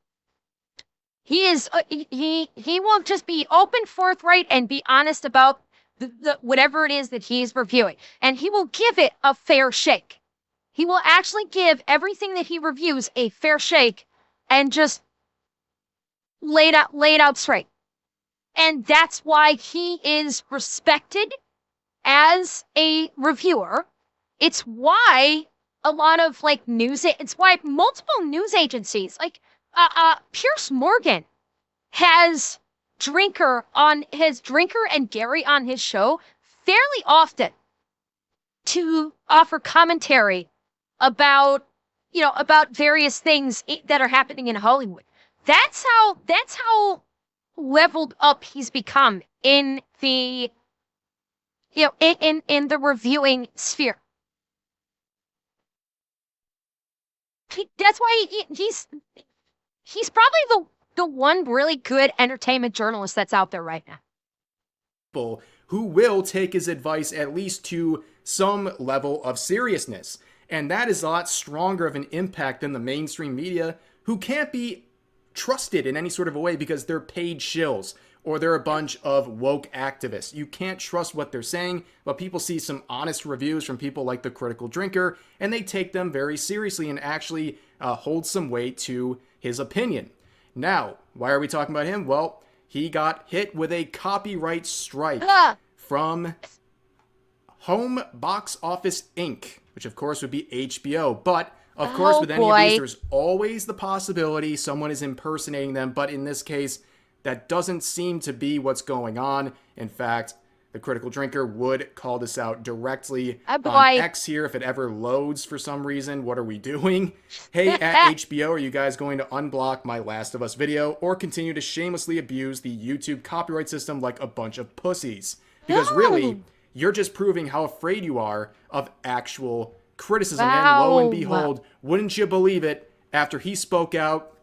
He will just be open, forthright, and be honest about the whatever it is that he's reviewing. And he will give it a fair shake. He will actually give everything that he reviews a fair shake and just lay it out straight. And that's why he is respected as a reviewer. It's why a lot of it's why multiple news agencies like Pierce Morgan has Drinker and Gary on his show fairly often to offer commentary about various things that are happening in Hollywood. That's how leveled up he's become in the in the reviewing sphere. That's why he's probably the one really good entertainment journalist that's out there right now. People who will take his advice at least to some level of seriousness. And that is a lot stronger of an impact than the mainstream media, who can't be trusted in any sort of a way because they're paid shills or they're a bunch of woke activists. You can't trust what they're saying, but people see some honest reviews from people like the Critical Drinker, and they take them very seriously and actually hold some weight to his opinion. Now, why are we talking about him? Well, he got hit with a copyright strike from Home Box Office Inc., which of course would be HBO. But of course, with any of these, there's always the possibility someone is impersonating them. But in this case, that doesn't seem to be what's going on. In fact, the Critical Drinker would call this out directly on X here if it ever loads for some reason. What are we doing? Hey, at HBO, are you guys going to unblock my Last of Us video or continue to shamelessly abuse the YouTube copyright system like a bunch of pussies? Because really, you're just proving how afraid you are of actual criticism. And lo and behold, wouldn't you believe it, after he spoke out,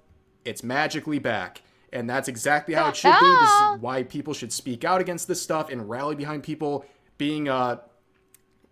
it's magically back. And that's exactly how it should be. This is why people should speak out against this stuff and rally behind people being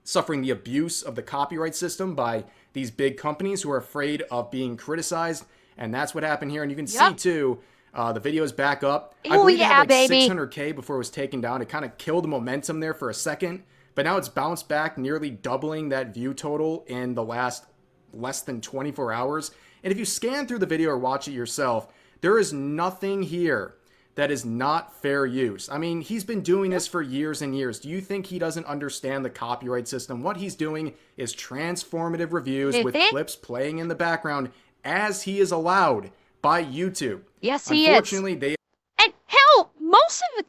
suffering the abuse of the copyright system by these big companies who are afraid of being criticized. And that's what happened here. And you can see too, the video is back up. I believe it had like 600K before it was taken down. It kind of killed the momentum there for a second. But now it's bounced back, nearly doubling that view total in the last less than 24 hours. And if you scan through the video or watch it yourself, there is nothing here that is not fair use. I mean, he's been doing this for years and years. Do you think he doesn't understand the copyright system? What he's doing is transformative reviews with clips playing in the background as he is allowed by YouTube. Yes, he is. Unfortunately, they... And hell, most of the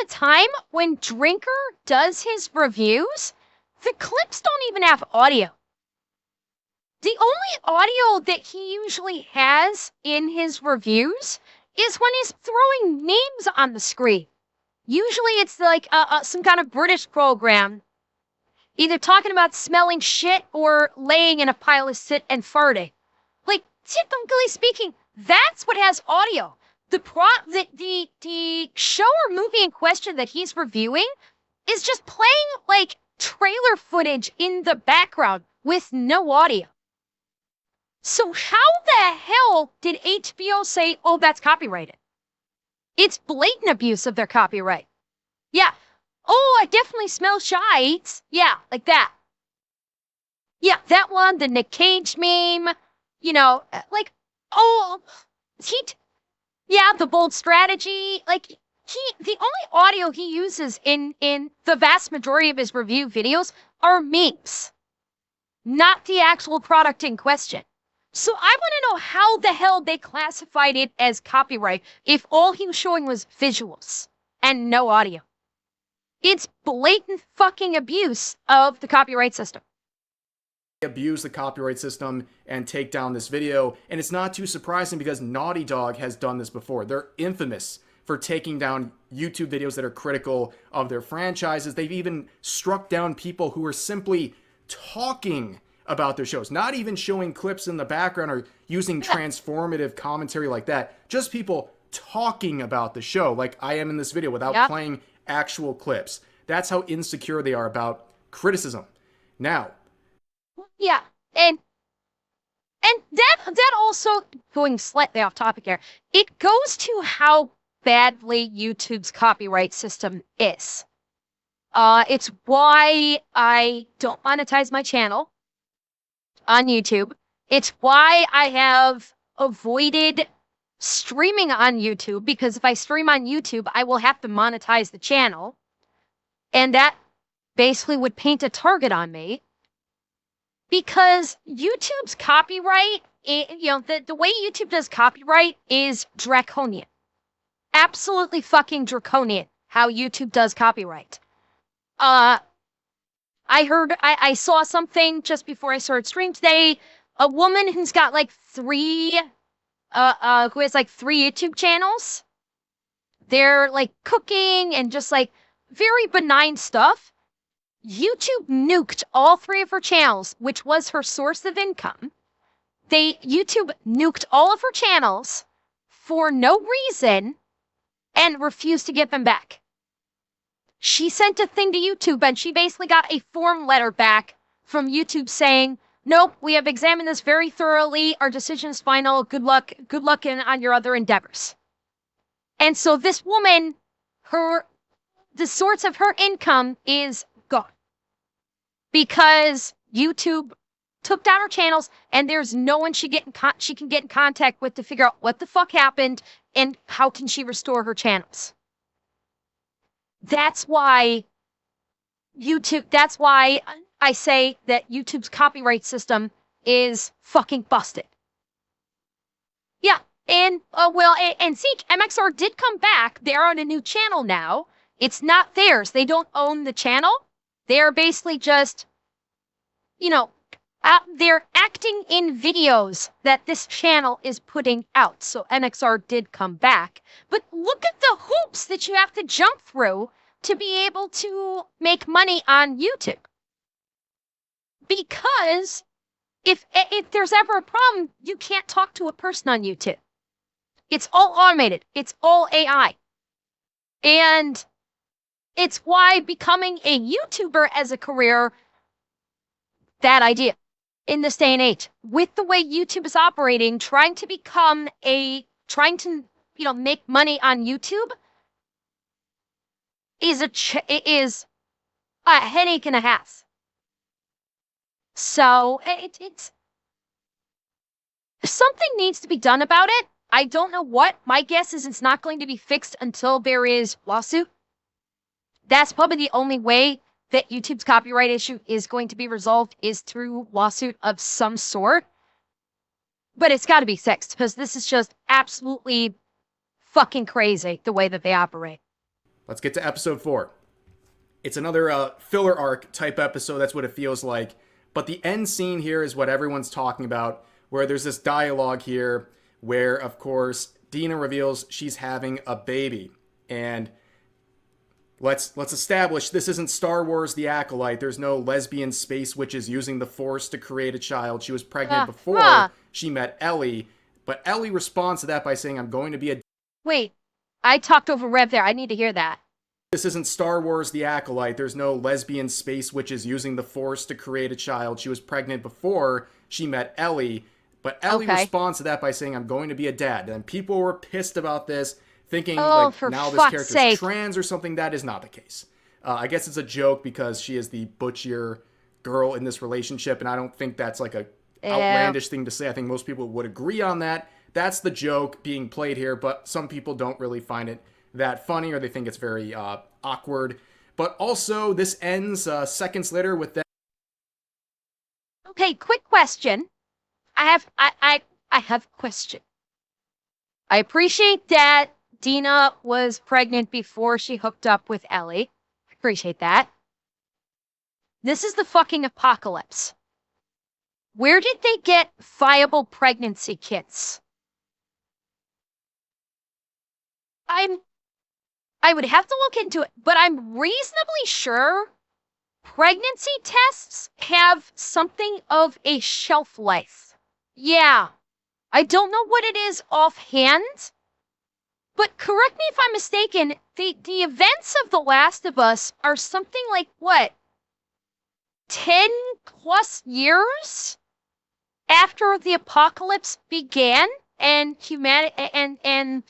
time when Drinker does his reviews, the clips don't even have audio. The only audio that he usually has in his reviews is when he's throwing names on the screen. Usually it's like some kind of British program, either talking about smelling shit or laying in a pile of shit and farting. Like, typically speaking, that's what has audio. the show or movie in question that he's reviewing is just playing like trailer footage in the background with no audio. So how the hell did HBO say, oh, that's copyrighted? It's blatant abuse of their copyright. Yeah. Oh, I definitely smell shite. Yeah, like that. Yeah, that one, the Nick Cage meme, like, oh, yeah, the bold strategy. Like, the only audio he uses in the vast majority of his review videos are memes, not the actual product in question. So I want to know how the hell they classified it as copyright if all he was showing was visuals and no audio. It's blatant fucking abuse of the copyright system. Abuse the copyright system and take down this video, and it's not too surprising because Naughty Dog has done this before. They're infamous for taking down YouTube videos that are critical of their franchises. They've even struck down people who are simply talking about their shows, not even showing clips in the background or using transformative commentary like that, just people talking about the show like I am in this video without playing actual clips. That's how insecure they are about criticism. Now, yeah, and that also, going slightly off topic here, it goes to how badly YouTube's copyright system is. It's why I don't monetize my channel on YouTube. It's why I have avoided streaming on YouTube, because if I stream on YouTube, I will have to monetize the channel. And that basically would paint a target on me. Because YouTube's copyright, the way YouTube does copyright is draconian. Absolutely fucking draconian how YouTube does copyright. I saw something just before I started stream today. A woman who's got like three YouTube channels. They're like cooking and just like very benign stuff. YouTube nuked all three of her channels, which was her source of income. YouTube nuked all of her channels for no reason and refused to give them back. She sent a thing to YouTube and she basically got a form letter back from YouTube saying, nope, we have examined this very thoroughly. Our decision is final. Good luck on your other endeavors. And so this woman, the source of her income is gone. Because YouTube took down her channels and there's no one she can get in contact with to figure out what the fuck happened and how can she restore her channels. That's why I say that YouTube's copyright system is fucking busted. Yeah, and see, MXR did come back. They're on a new channel now. It's not theirs. They don't own the channel. They're basically just, they're acting in videos that this channel is putting out. So NXR did come back. But look at the hoops that you have to jump through to be able to make money on YouTube. Because if there's ever a problem, you can't talk to a person on YouTube. It's all automated. It's all AI. And it's why becoming a YouTuber as a career, bad idea in this day and age. With the way YouTube is operating, trying to make money on YouTube is a headache and a half. So it's something needs to be done about it. I don't know what. My guess is it's not going to be fixed until there is lawsuit. That's probably the only way that YouTube's copyright issue is going to be resolved, is through lawsuit of some sort. But it's got to be fixed because this is just absolutely fucking crazy the way that they operate. Let's get to episode 4. It's another filler arc type episode. That's what it feels like. But the end scene here is what everyone's talking about, where there's this dialogue here where, of course, Dina reveals she's having a baby. And let's establish this isn't Star Wars The Acolyte. There's no lesbian space witches using the Force to create a child. She was pregnant before she met Ellie. But Ellie responds to that by saying, I'm going to be a Wait, I talked over Rev there. I need to hear that. This isn't Star Wars The Acolyte. There's no lesbian space witches using the Force to create a child. She was pregnant before she met Ellie, but Ellie responds to that by saying, I'm going to be a dad. And people were pissed about this, thinking like now this character's trans or something. That is not the case. I guess it's a joke because she is the butchier girl in this relationship, and I don't think that's like a outlandish thing to say. I think most people would agree on that. That's the joke being played here, but some people don't really find it that funny, or they think it's very awkward. But also, this ends seconds later with that. Okay, quick question. I have a question. I appreciate that Dina was pregnant before she hooked up with Ellie. I appreciate that. This is the fucking apocalypse. Where did they get viable pregnancy kits? I would have to look into it, but I'm reasonably sure pregnancy tests have something of a shelf life. Yeah, I don't know what it is offhand, but correct me if I'm mistaken, the events of The Last of Us are something like, what, 10 plus years after the apocalypse began and humanity and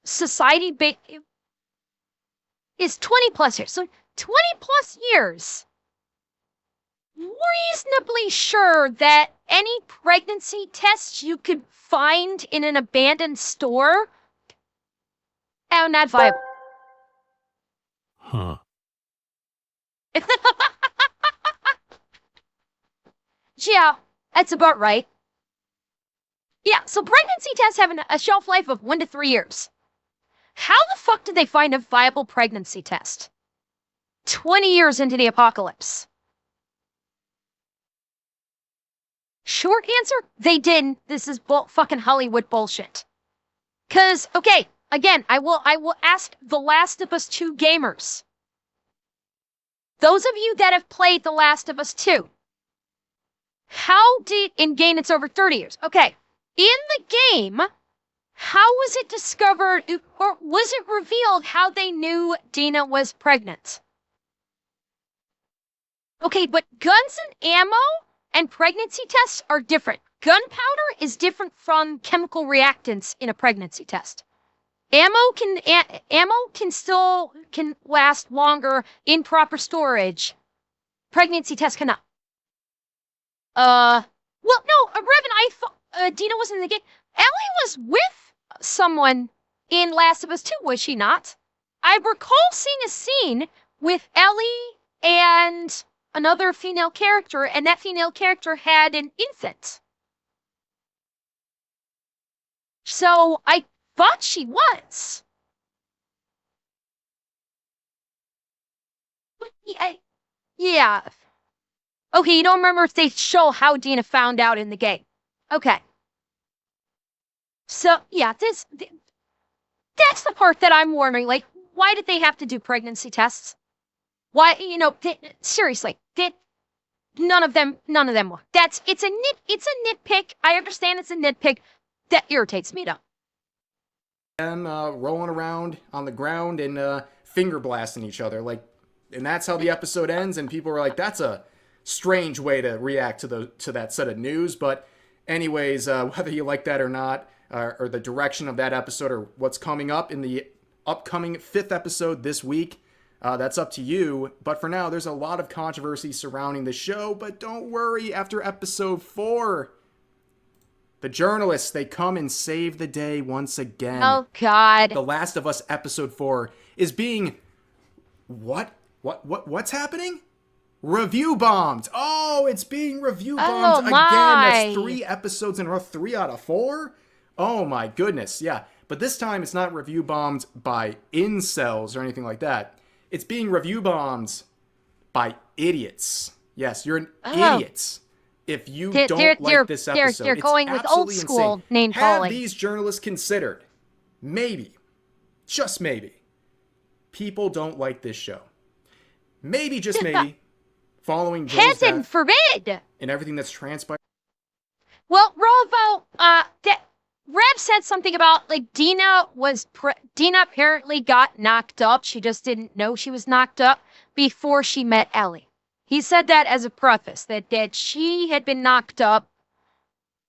society is 20 plus years. So 20 plus years. Reasonably sure that any pregnancy tests you could find in an abandoned store are not viable. Huh. Yeah, that's about right. Yeah, so pregnancy tests have a shelf life of 1 to 3 years. How the fuck did they find a viable pregnancy test 20 years into the apocalypse? Short answer, they didn't. This is fucking Hollywood bullshit. Cause, okay, again, I will ask The Last of Us 2 gamers. Those of you that have played The Last of Us 2, how did, in game it's over 30 years. Okay, in the game, how was it discovered, or was it revealed how they knew Dina was pregnant? Okay, but guns and ammo and pregnancy tests are different. Gunpowder is different from chemical reactants in a pregnancy test. Ammo can still last longer in proper storage. Pregnancy tests cannot. Well, no, Revan, I thought Dina wasn't in the game. Ellie was with someone in Last of Us 2, was she not? I recall seeing a scene with Ellie and another female character, and that female character had an infant. So I thought she was. Yeah. Okay, you don't remember if they show how Dina found out in the game. Okay. So, yeah, that's the part that I'm wondering. Like, why did they have to do pregnancy tests? Why, seriously, none of them were. It's a nitpick. I understand it's a nitpick. That irritates me, though. Them rolling around on the ground and finger blasting each other, like, and that's how the episode ends. And people were like, "That's a strange way to react to that set of news." But, anyways, whether you like that or not, or the direction of that episode, or what's coming up in the upcoming 5th episode this week, that's up to you. But for now, there's a lot of controversy surrounding the show. But don't worry, after episode 4. The journalists, they come and save the day once again. Oh, God. The Last of Us episode 4 is being... What's happening? Review bombed. Oh, it's being review bombed again. That's 3 episodes in a row. 3 out of 4? Oh, my goodness. Yeah. But this time, it's not review bombed by incels or anything like that. It's being review bombed by idiots. Yes, you're an idiot. If you don't like this episode, they're going with old school name calling. Have these journalists considered, maybe, just maybe, people don't like this show. Maybe, just maybe, following Joel's Heaven death forbid! and everything that's transpired. Well, Rovo, Reb said something about like Dina apparently got knocked up. She just didn't know she was knocked up before she met Ellie. He said that as a preface that she had been knocked up,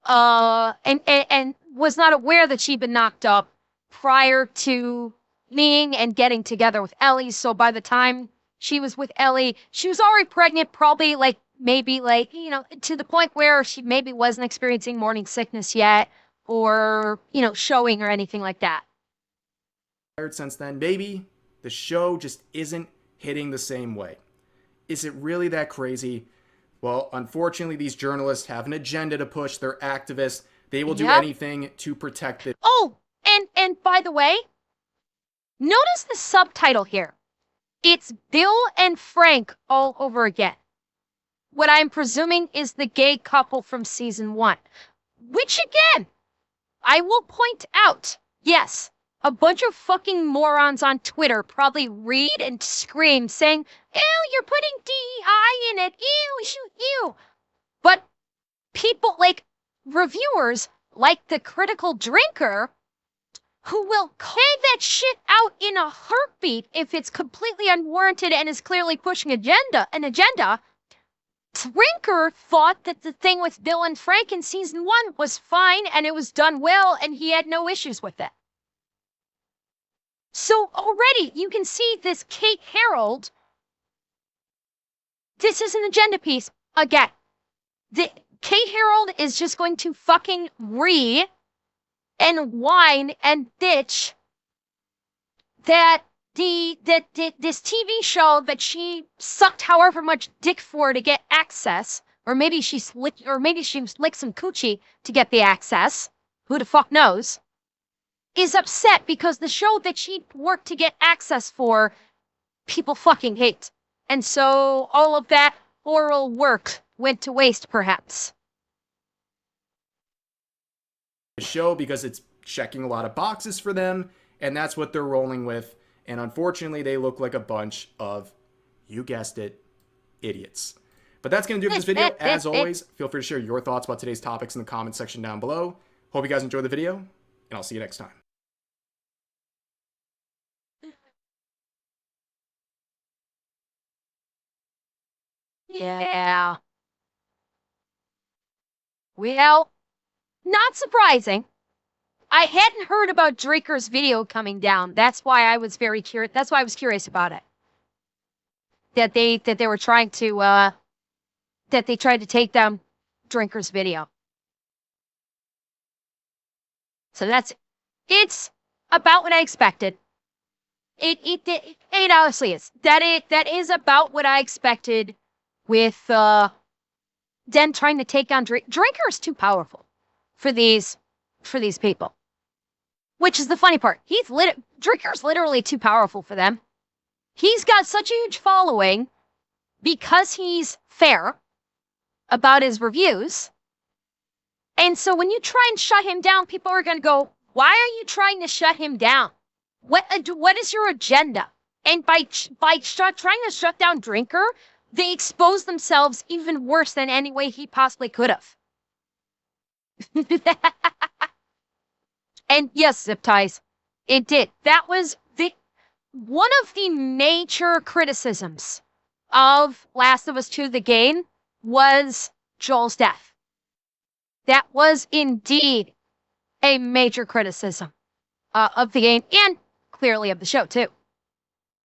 and was not aware that she'd been knocked up prior to meeting and getting together with Ellie. So by the time she was with Ellie, she was already pregnant, probably like maybe like, you know, to the point where she maybe wasn't experiencing morning sickness yet or, you know, showing or anything like that. Since then, maybe the show just isn't hitting the same way. Is it really that crazy? Well, unfortunately, these journalists have an agenda to push. They're activists. They will do anything to protect it. Oh, and by the way, notice the subtitle here. It's Bill and Frank all over again. What I'm presuming is the gay couple from season 1. Which again, I will point out, yes, a bunch of fucking morons on Twitter probably read and scream saying, ew, you're putting DEI in it, ew, ew. But people like reviewers like the critical drinker who will say that shit out in a heartbeat if it's completely unwarranted and is clearly pushing an agenda. Drinker thought that the thing with Bill and Frank in season 1 was fine and it was done well and he had no issues with it. So already you can see this Kate Harold. This is an agenda piece. Again, Kate Harold is just going to fucking and whine and bitch that this TV show that she sucked however much dick for to get access, or maybe she licked some coochie to get the access, who the fuck knows, is upset because the show that she worked to get access for, people fucking hate. And so all of that oral work went to waste, perhaps. The show because it's checking a lot of boxes for them, and that's what they're rolling with. And unfortunately, they look like a bunch of, you guessed it, idiots. But that's going to do it for this video. As always, feel free to share your thoughts about today's topics in the comments section down below. Hope you guys enjoyed the video, and I'll see you next time. Yeah. Well, not surprising. I hadn't heard about Draker's video coming down. That's why I was very curious. That's why I was curious about it. That they were trying to that they tried to take down Drinker's video. So it's about what I expected. It honestly is. That is about what I expected with them trying to take down Drinker. Drinker is too powerful for these people. Which is the funny part. Drinker's literally too powerful for them. He's got such a huge following because he's fair about his reviews. And so when you try and shut him down, people are going to go, why are you trying to shut him down? What is your agenda? And by trying to shut down Drinker, they expose themselves even worse than any way he possibly could have. And yes, Zip Ties, it did. That was one of the major criticisms of Last of Us 2: The Game was Joel's death. That was indeed a major criticism of the game and clearly of the show too.